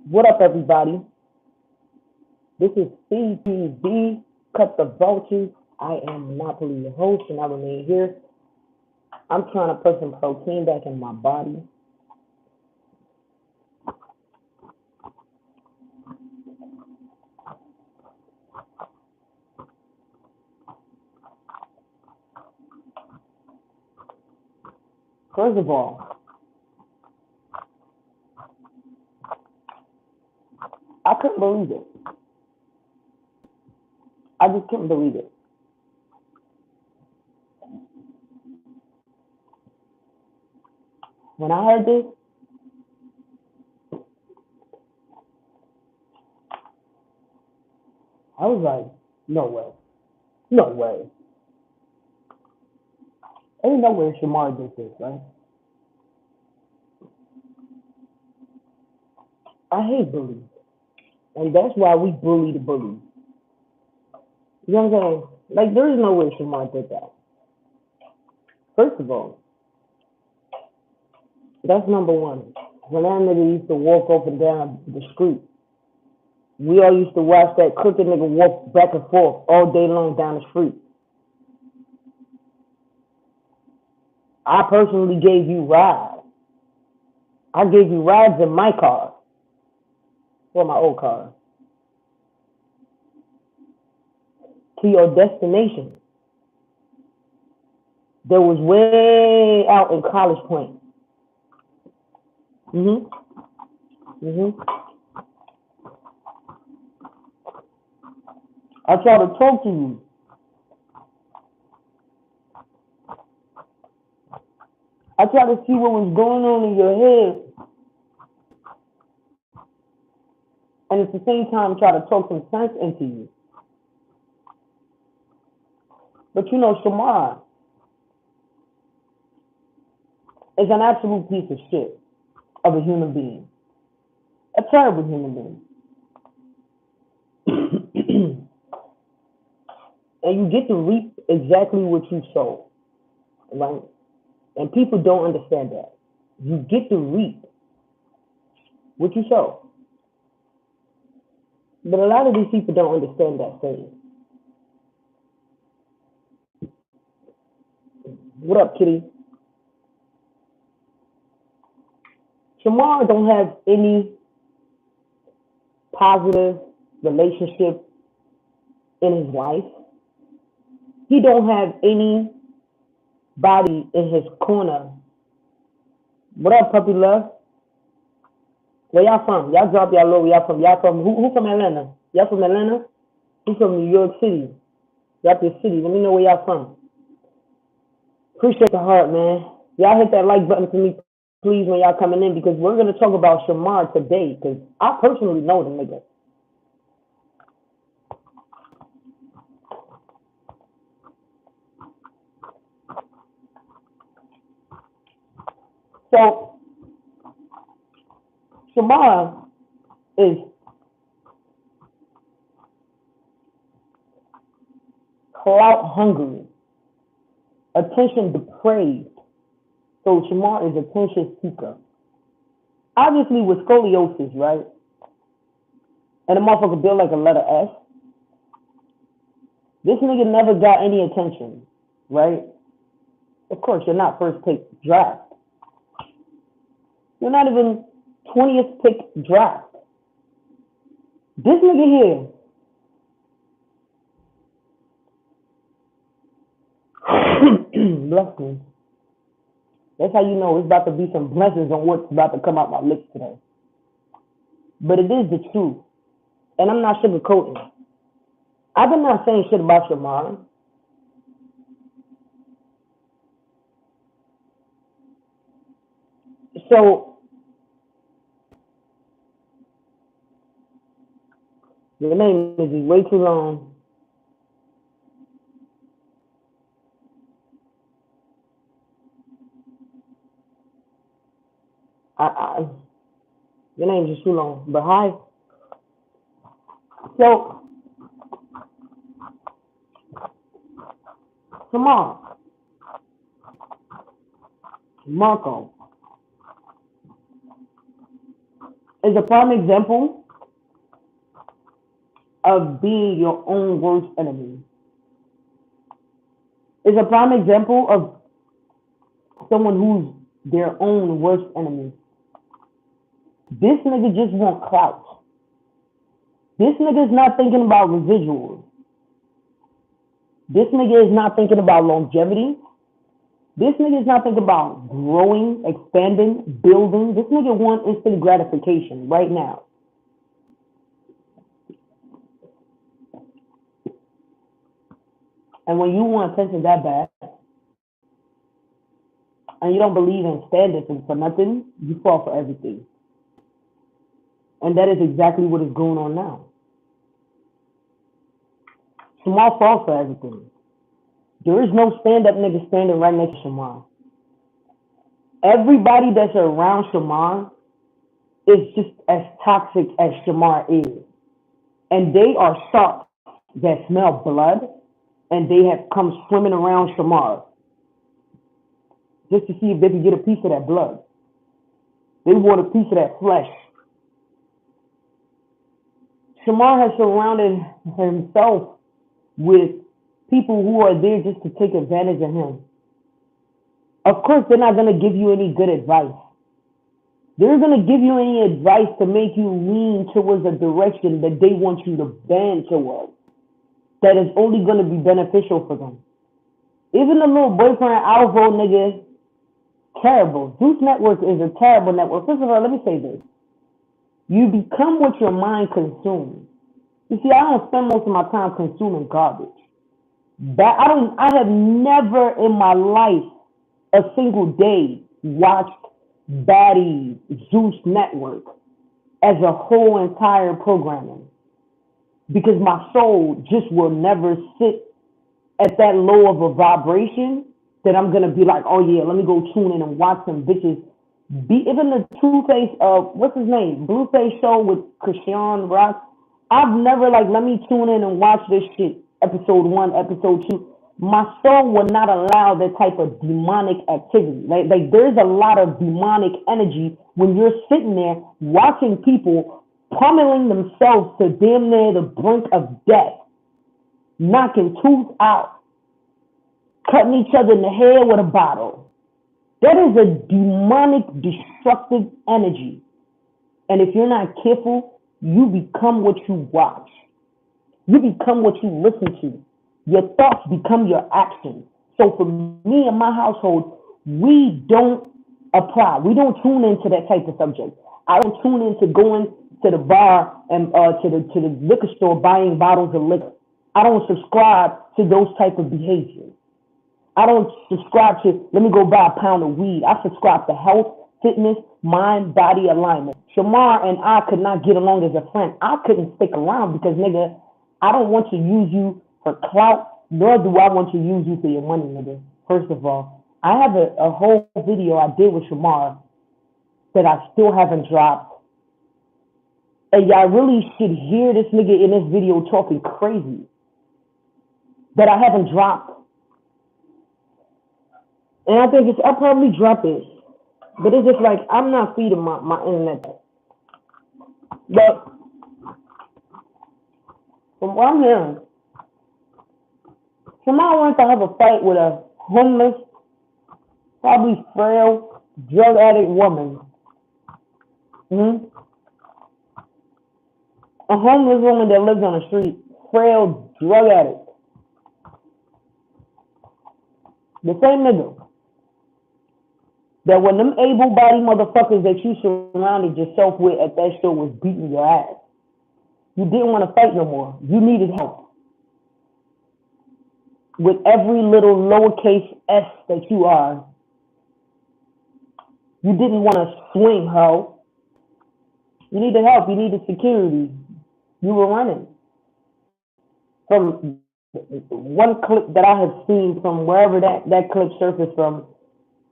What up, everybody? This is CTV, Cut the Vultures. I am Mynopoly, your host, and I remain here. I'm trying to put some protein back in my body. First of all, I couldn't believe it. I just couldn't believe it. When I heard this, I was like, no way. No way. Ain't no way Shamar did this, right? I hate bullies. And that's why we bully the bullies. You know what I'm saying? Like, there is no way Shamar did that. First of all, that's number one. When that nigga used to walk up and down the street, we all used to watch that crooked nigga walk back and forth all day long down the street. I personally gave you rides. I gave you rides in my car. Well, my old car. To your destination. That was way out in College Point. I try to talk to you. I try to see what was going on in your head. And at the same time, try to talk some sense into you. But you know, Shamar is an absolute piece of shit of a human being. A terrible human being. And you get to reap exactly what you sow, right? And people don't understand that. You get to reap what you sow. But a lot of these people don't understand that thing. What up, Kitty? Shamar don't have any positive relationship in his life. He don't have anybody in his corner. What up, puppy love? Where y'all from? Y'all drop y'all low. Where y'all from? Y'all from who from Atlanta? Y'all from Atlanta? Who from New York City? Y'all the city. Let me know where y'all from. Appreciate the heart, man. Y'all hit that like button for me, please, when y'all coming in, because we're gonna talk about Shamar today. Because I personally know the nigga. So Shamar is clout hungry, attention depraved. So Shamar is attention seeker. Obviously with scoliosis, right? And the motherfucker built like a letter S. This nigga never got any attention, right? Of course, you're not first pick draft. You're not even 20th pick draft. This nigga here bless me. That's how you know it's about to be some blessings on what's about to come out my lips today. But it is the truth. And I'm not sugarcoating. I've been not saying shit about Shamar. So your name is way too long. Your name is too long. But hi. So Shamar, Marco, is a prime example of being your own worst enemy. Is a prime example of someone who's their own worst enemy. This nigga just want clout. This nigga is not thinking about residuals. This nigga is not thinking about longevity. This nigga is not thinking about growing, expanding, building. This nigga wants instant gratification right now. And when you want attention that bad, and you don't believe in standards for nothing, you fall for everything. And that is exactly what is going on now. Shamar falls for everything. There is no stand-up nigga standing right next to Shamar. Everybody that's around Shamar is just as toxic as Shamar is. And they are sharks that smell blood, and they have come swimming around Shamar just to see if they can get a piece of that blood. They want a piece of that flesh. Shamar has surrounded himself with people who are there just to take advantage of him. Of course, they're not going to give you any good advice. They're going to give you any advice to make you lean towards a direction that they want you to bend towards. That is only going to be beneficial for them. Even the little boyfriend alpha nigga, terrible. Zeus Network is a terrible network. First of all, let me say this. You become what your mind consumes. You see, I don't spend most of my time consuming garbage. I have never in my life a single day watched Baddies, Zeus Network as a whole entire programming, because my soul just will never sit at that low of a vibration that I'm gonna be like, oh yeah, let me go tune in and watch some bitches. Even the Two-Face of what's his name, Blueface show with Christian Rock. I've never like, let me tune in and watch this shit. Episode 1, episode 2. My soul will not allow that type of demonic activity. Like there's a lot of demonic energy when you're sitting there watching people pummeling themselves to damn near the brink of death, knocking tooth out, cutting each other in the head with a bottle. That is a demonic, destructive energy. And if you're not careful, you become what you watch. You become what you listen to. Your thoughts become your actions. So for me and my household, we don't apply. We don't tune into that type of subject. I don't tune into going to the bar and to the liquor store buying bottles of liquor. I don't subscribe to those type of behaviors. I don't subscribe to, let me go buy a pound of weed. I subscribe to health, fitness, mind, body alignment. Shamar and I could not get along as a friend. I couldn't stick around because, nigga, I don't want to use you for clout, nor do I want to use you for your money, nigga. First of all, I have a whole video I did with Shamar that I still haven't dropped. And y'all really should hear this nigga in this video talking crazy that I haven't dropped. And I think I'll probably drop it. But it's just like, I'm not feeding my internet. But from what I'm hearing, somebody wants to have a fight with a homeless, probably frail, drug addict woman. A homeless woman that lives on the street, frail, drug addict. The same nigga that when them able-bodied motherfuckers that you surrounded yourself with at that show was beating your ass, you didn't want to fight no more. You needed help. With every little lowercase s that you are, you didn't want to swing, ho. You needed help. You needed security. You were running. From one clip that I have seen from wherever that clip surfaced from,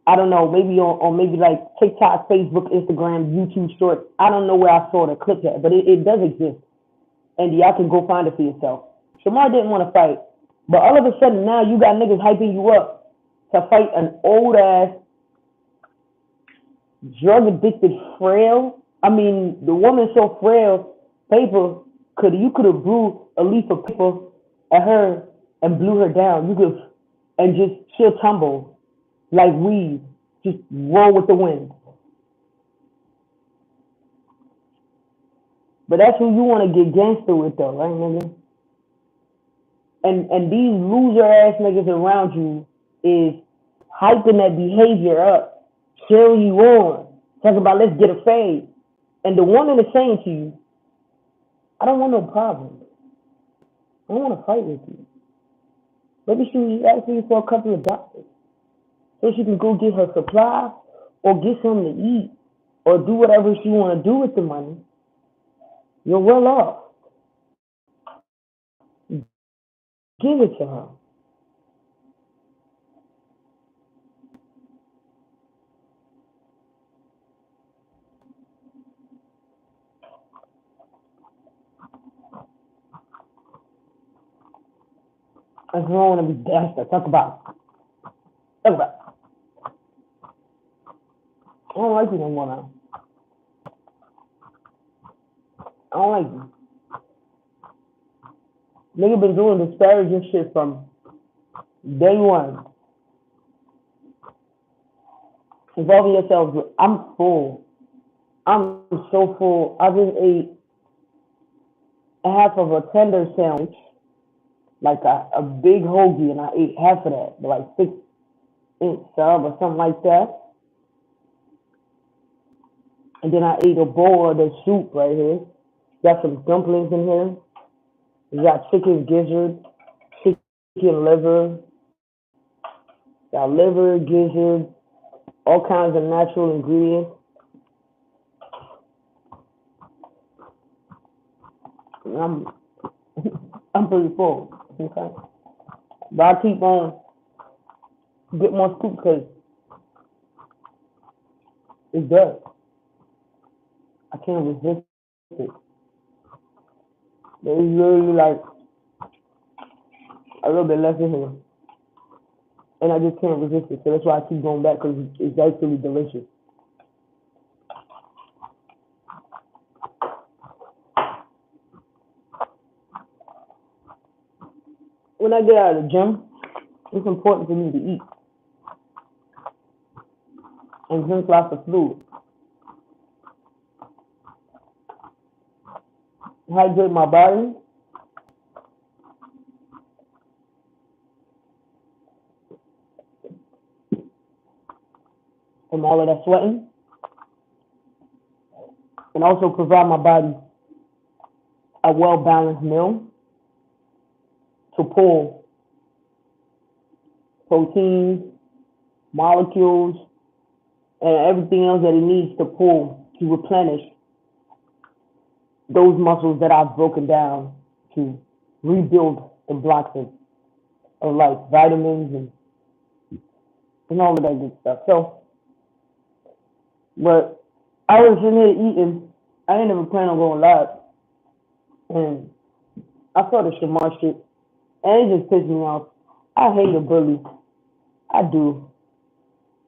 I don't know, maybe on maybe like TikTok, Facebook, Instagram, YouTube Shorts. I don't know where I saw the clip at, but it does exist. And y'all can go find it for yourself. Shamar didn't want to fight. But all of a sudden now you got niggas hyping you up to fight an old ass, drug addicted, frail, I mean, the woman's so frail. Paper you could have blew a leaf of paper at her and blew her down. You could, and just she'll tumble like weeds, just roll with the wind. But that's who you want to get gangster with, though, right, nigga? And these loser ass niggas around you is hyping that behavior up, cheering you on, talking about let's get a fade. And the woman is saying to you, I don't want no problem. I don't want to fight with you. Maybe she was asking you for a couple of dollars so she can go get her supply or get something to eat or do whatever she want to do with the money. You're well off. Give it to her. I don't want to be gangster. Talk about it. Talk about it. I don't like you no more now. I don't like you. Nigga been doing disparaging shit from day one. Involving yourself. I'm full. I'm so full. I just ate half of a tender sandwich, like a big hoagie, and I ate half of that, like 6-inch sub or something like that. And then I ate a bowl of the soup right here. Got some dumplings in here. We got chicken gizzard, chicken liver, got liver, gizzard, all kinds of natural ingredients. And I'm pretty full. Okay, but I keep on get more scoop because it's good. I can't resist it. There's literally like a little bit left in here, and I just can't resist it. So that's why I keep going back because it's actually delicious. When I get out of the gym, it's important for me to eat and drink lots of fluid. Hydrate my body from all of that sweating, and also provide my body a well-balanced meal to pull proteins, molecules, and everything else that it needs to pull to replenish those muscles that I've broken down to rebuild the blocks of life, vitamins and all of that good stuff. So, but I was in here eating. I didn't even plan on going live, and I saw the Shamar shit, and it just pissed me off. I hate a bully. I do.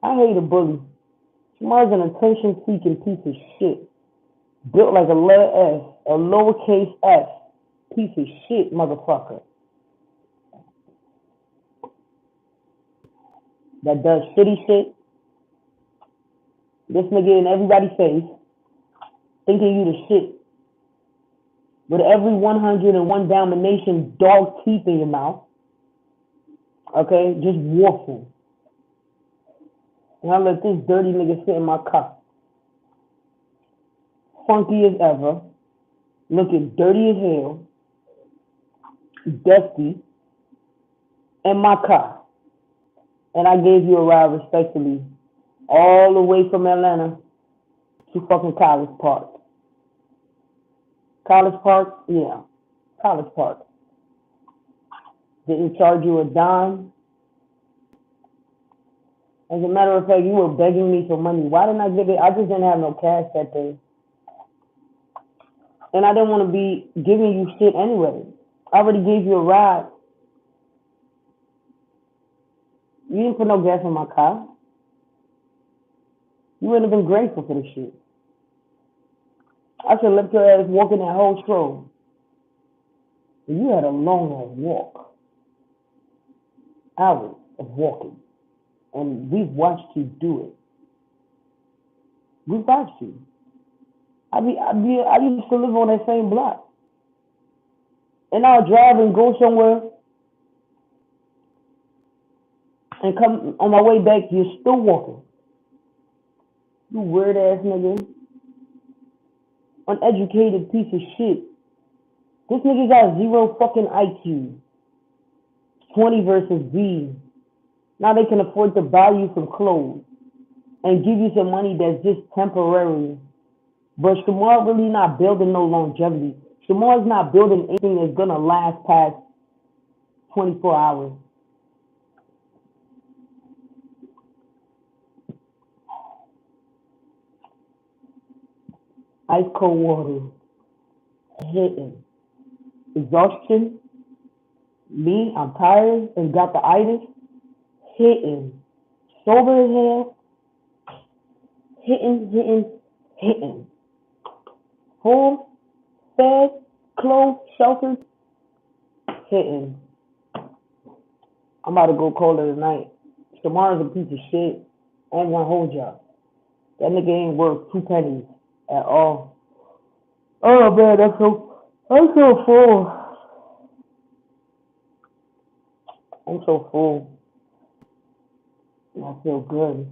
I hate a bully. Shamar's an attention-seeking piece of shit, built like a letter S, a lowercase s, piece of shit, motherfucker. That does shitty shit. This nigga in everybody's face, thinking you the shit, with every 101 domination dog teeth in your mouth. Okay, just wolfing. And I let this dirty nigga sit in my cup. Funky as ever, looking dirty as hell, dusty, in my car. And I gave you a ride respectfully, all the way from Atlanta to fucking College Park. College Park? Yeah, College Park. Didn't charge you a dime. As a matter of fact, you were begging me for money. Why didn't I give it? I just didn't have no cash that day. And I didn't want to be giving you shit anyway. I already gave you a ride. You didn't put no gas in my car. You wouldn't have been grateful for this shit. I should left your ass walking that whole stroll. And you had a long ass walk, hours of walking, and we've watched you do it. We've watched you. I used to live on that same block, and I'll drive and go somewhere, and come on my way back, you're still walking. You weird ass nigga, uneducated piece of shit. This nigga got zero fucking IQ. 20 versus B. Now they can afford to buy you some clothes and give you some money that's just temporary. But Shamar really not building no longevity. Shamar's not building anything that's gonna last past 24 hours. Ice cold water, hitting, exhaustion. Me, I'm tired and got the itis. Hitting, sober as hell. Hitting. Full, fed, clothed, sheltered. Hitting. I'm about to go call it a night. Shamar is a piece of shit. I ain't gonna hold y'all. That nigga ain't worth 2 pennies at all. Oh man, I'm so full. I'm so full. And I feel good.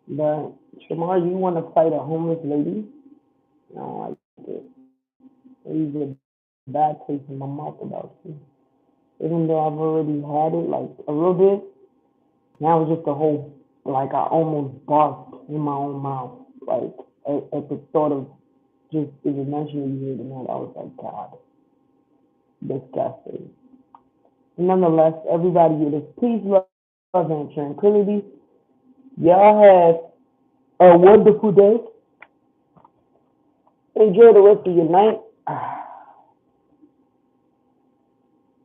But Shamar, you want to fight a homeless lady? No, I like it. It leaves a bad taste in my mouth about you. Even though I've already had it, like a little bit, now it's just a whole, like I almost barked in my own mouth, like at the thought of just even mentioning you here tonight. I was like, God, disgusting. Nonetheless, everybody, it is peace, love, and tranquility. Y'all have a wonderful day. Enjoy the rest of your night.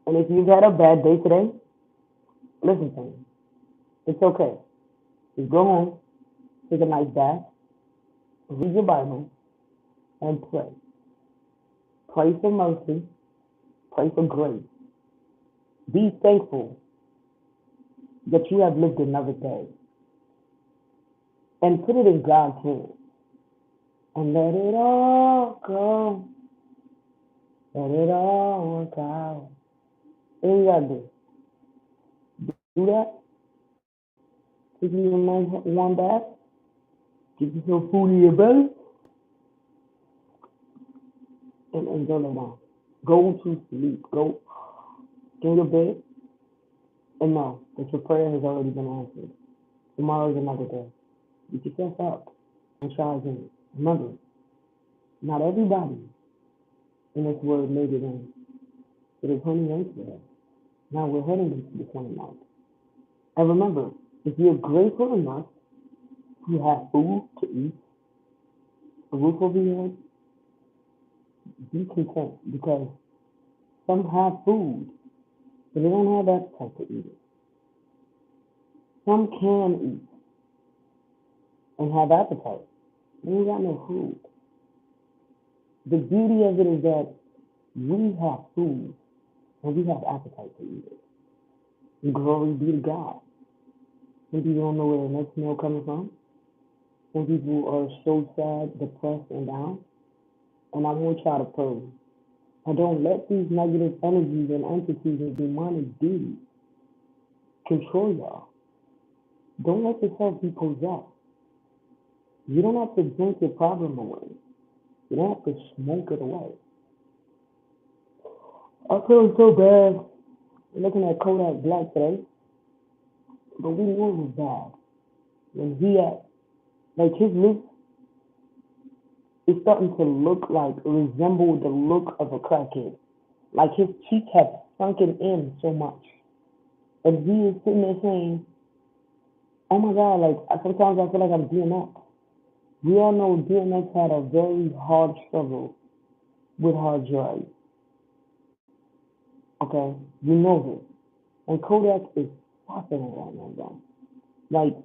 And if you've had a bad day today, listen to me. It's okay. Just go home, take a nice bath, read your Bible, and pray. Pray for mercy. Pray for grace. Be thankful that you have lived another day. And put it in God's hands. And let it all go. Let it all work out. What you gotta do? Do that. Take you a nice warm bath. Get you some food in your belly. And go lay down. Go to sleep. Go in your bed. And know that your prayer has already been answered. Tomorrow is another day. Get yourself up and try again. Remember, not everybody in this world made it in. It is 28th today. Now we're heading into the 29th. And remember, if you're grateful enough, you have food to eat, a roof over your head, be content because some have food, but they don't have appetite to eat it. Some can eat and have appetite. They ain't got no food. The beauty of it is that we have food and we have appetite to eat it. And glory be to God. Some people don't know where their next meal coming from. Some people are so sad, depressed, and down. And I want y'all to pray. And don't let these negative energies and entities and demonic deeds control y'all. Don't let yourself be possessed. You don't have to drink your problem away. You don't have to smoke it away. I feel so bad looking at Kodak Black today, but we knew it was bad. When he had, like his lips is starting to look like, resemble the look of a crackhead. Like his cheeks have sunken in so much. And he is sitting there saying, oh my God, like sometimes I feel like I'm DMX. We all know DMX had a very hard struggle with hard drugs. Okay? You know this. And Kodak is suffering right now, guys. Like,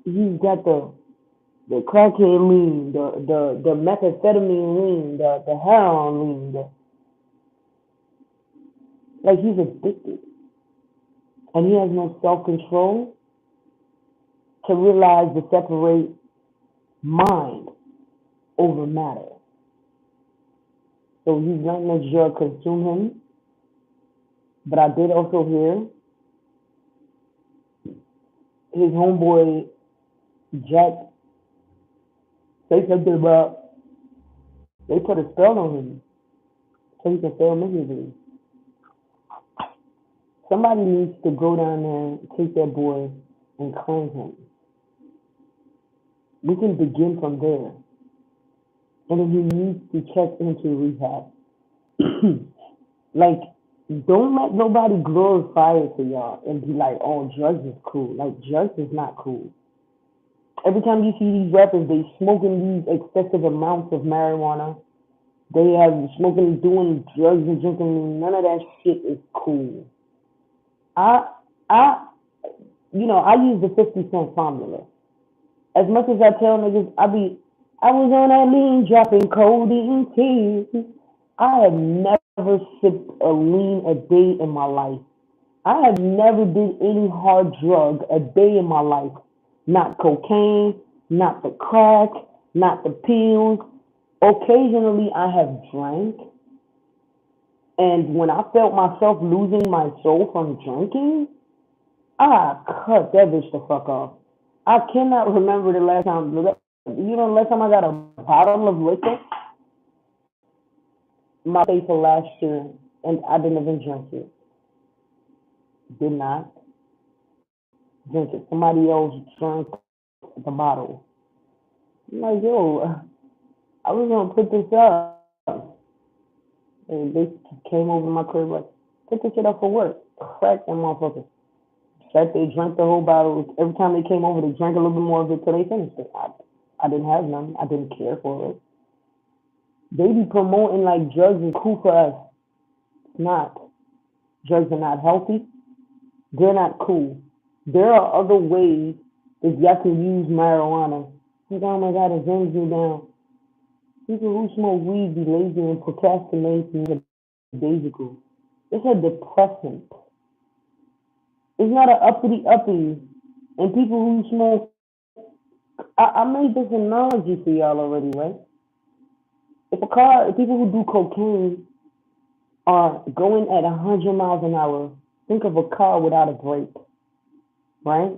he's got the the crackhead lean, the methamphetamine lean, the heroin lean. Like he's addicted. And he has no self-control to realize to separate mind over matter. So he's letting the drug consume him. But I did also hear his homeboy Jack say something about they put a spell on him so he can fail miserably. Somebody needs to go down there, take that boy, and claim him. We can begin from there. And then he needs to check into rehab. Like, don't let nobody glorify it to y'all and be like, oh, drugs is cool. Like, drugs is not cool. Every time you see these rappers, they smoking these excessive amounts of marijuana. They have smoking, doing drugs and drinking. None of that shit is cool. I use the 50 Cent formula. As much as I tell niggas, I was on that lean, dropping codeine tears. I have never sipped a lean a day in my life. I have never did any hard drug a day in my life. Not cocaine, not the crack, not the pills. Occasionally I have drank. And when I felt myself losing my soul from drinking, I cut that bitch the fuck off. I cannot remember the last time, last time I got a bottle of liquor, my face for last year, and I didn't even drink it. Did not drink it. Somebody else drank the bottle. I'm like, yo, I was gonna put this up. And they came over my crib like, put this shit up for work. Crack them motherfuckers. That they drank the whole bottle. Every time they came over, they drank a little bit more of it till they finished it. I didn't have none. I didn't care for it. They be promoting like drugs is cool for us. It's not. Drugs are not healthy. They're not cool. There are other ways that y'all can use marijuana. Like, oh my God, it brings you down. People who smoke weed be lazy and procrastinating daisical. It's a depressant. It's not an uppity. And people who smoke, I made this analogy for y'all already, right? People who do cocaine are going at 100 miles an hour, think of a car without a brake, right?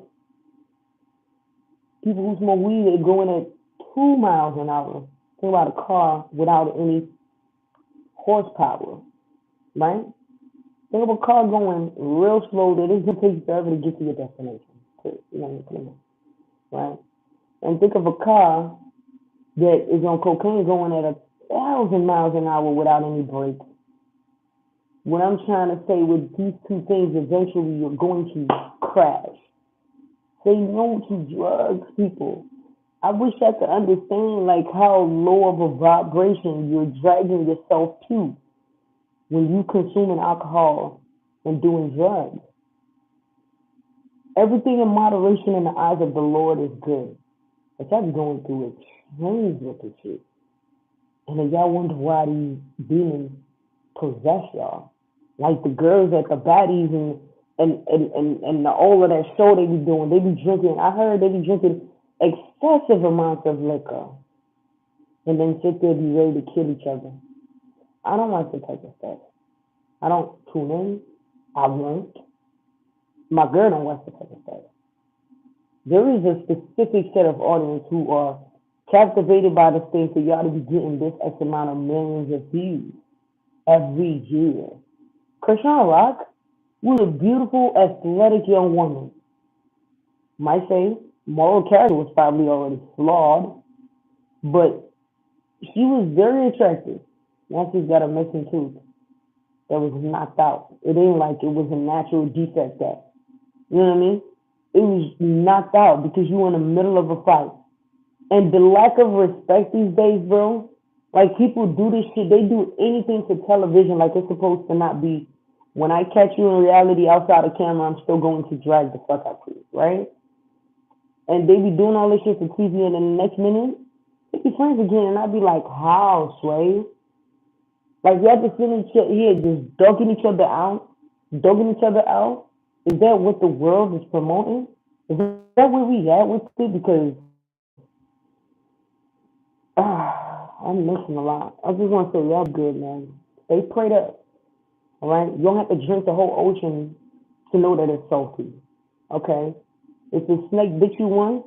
People who smoke weed, they're going at 2 miles an hour. Think about a car without any horsepower, right? Think of a car going real slow that it's going to take forever to get to your destination, right? And think of a car that is on cocaine going at 1,000 miles an hour without any brakes. What I'm trying to say with these two things, eventually you're going to crash. Say no to drugs, people. I wish I could understand like how low of a vibration you're dragging yourself to when you consuming alcohol and doing drugs. Everything in moderation in the eyes of the Lord is good. But y'all going through a change with this shit. And then y'all wonder why these demons possess y'all. Like the girls at the baddies and all of that show they be doing, they be drinking. I heard they be drinking excessive amounts of liquor. And then sit there be ready to kill each other. I don't like the type of stuff. I don't tune in. I won't. My girl don't watch the type of stuff. There is a specific set of audience who are captivated by the thing for y'all to be getting this X amount of millions of views every year. Krishan Rock was a beautiful, athletic young woman. Might say moral character was probably already flawed, but she was very attractive. Now she's got a missing tooth that was knocked out. It ain't like it was a natural defect that. You know what I mean? It was knocked out because you were in the middle of a fight. And the lack of respect these days, bro, like people do this shit, they do anything for television like it's supposed to not be. When I catch you in reality outside of camera, I'm still going to drag the fuck out of you, right? and they be doing all this shit for TV, and then the next minute they be friends again, and I'd be like, how, Sway? Like you have to feel each other here, just dogging each other out. Is that what the world is promoting? Is that where we at with it? Because I'm missing a lot. I just want to say y'all good, man. Stay prayed up. All right, you don't have to drink the whole ocean to know that it's salty. Okay, if the snake bit you once,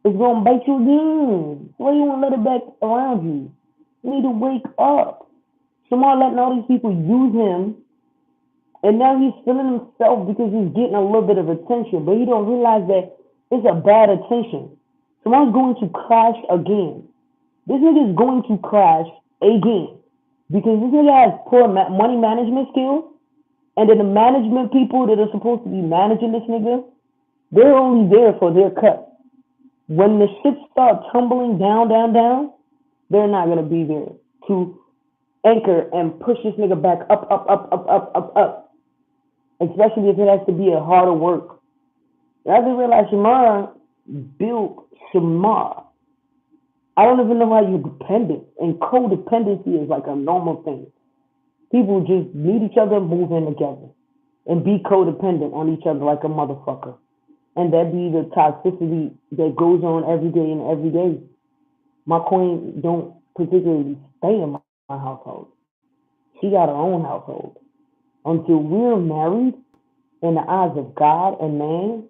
it's gonna bite you again. Why you won't let it back around you? You need to wake up. Shamar letting all these people use him, and now he's feeling himself because he's getting a little bit of attention, but he don't realize that it's a bad attention. Shamar's going to crash again. This nigga is going to crash again because this nigga has poor money management skills, and then the management people that are supposed to be managing this nigga, they're only there for their cut. When the shit starts tumbling down, they're not gonna be there to anchor and push this nigga back up. Especially if it has to be a harder work. And I just realized Shamar built Shamar. I don't even know how you're dependent. And codependency is like a normal thing. People just need each other, move in together, and be codependent on each other like a motherfucker. And that be the toxicity that goes on every day and every day. My queen don't particularly stay in my household. She got her own household. Until we're married in the eyes of God and man,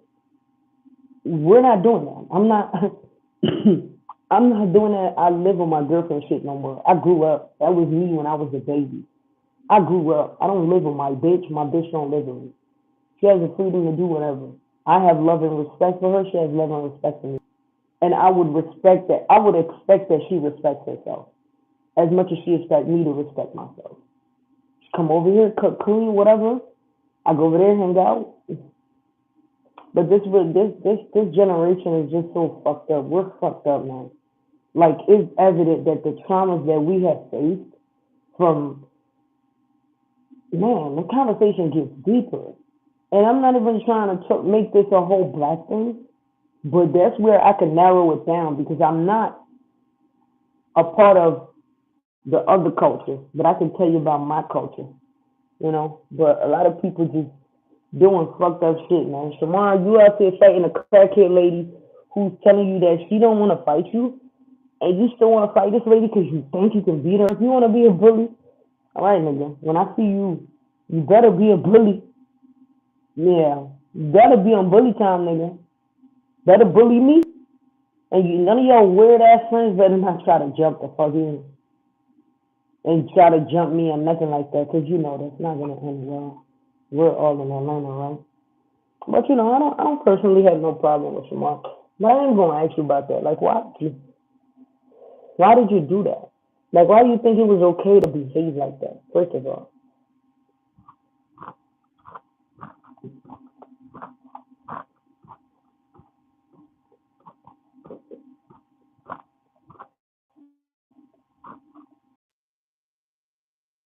we're not doing that. I'm not I'm not doing that. I live with my girlfriend shit no more. I grew up. That was me when I was a baby. I grew up. I don't live with my bitch. My bitch don't live with me. She has the freedom to do whatever. I have love and respect for her. She has love and respect for me. And I would respect that. I would expect that she respects herself as much as she expects me to respect myself. She come over here, cook, clean, whatever. I go over there, hang out. But this generation is just so fucked up. We're fucked up, man. Like it's evident that the traumas that we have faced from man, the conversation gets deeper. And I'm not even trying to make this a whole black thing, but that's where I can narrow it down because I'm not a part of the other culture, but I can tell you about my culture, you know. But a lot of people just doing fucked up shit, man. Shamar, you out there fighting a crackhead lady who's telling you that she don't want to fight you, and you still want to fight this lady because you think you can beat her. If you want to be a bully, all right, nigga. When I see you, you better be a bully. Yeah, you better be on bully time, nigga. Better bully me, and none of your weird ass friends better not try to jump the fuck in and try to jump me or nothing like that, because you know that's not gonna end well. We're all in Atlanta, right? But you know, I don't personally have no problem with Shamar. But I ain't gonna ask you about that. Like, why did you do that? Like, why do you think it was okay to behave like that? First of all,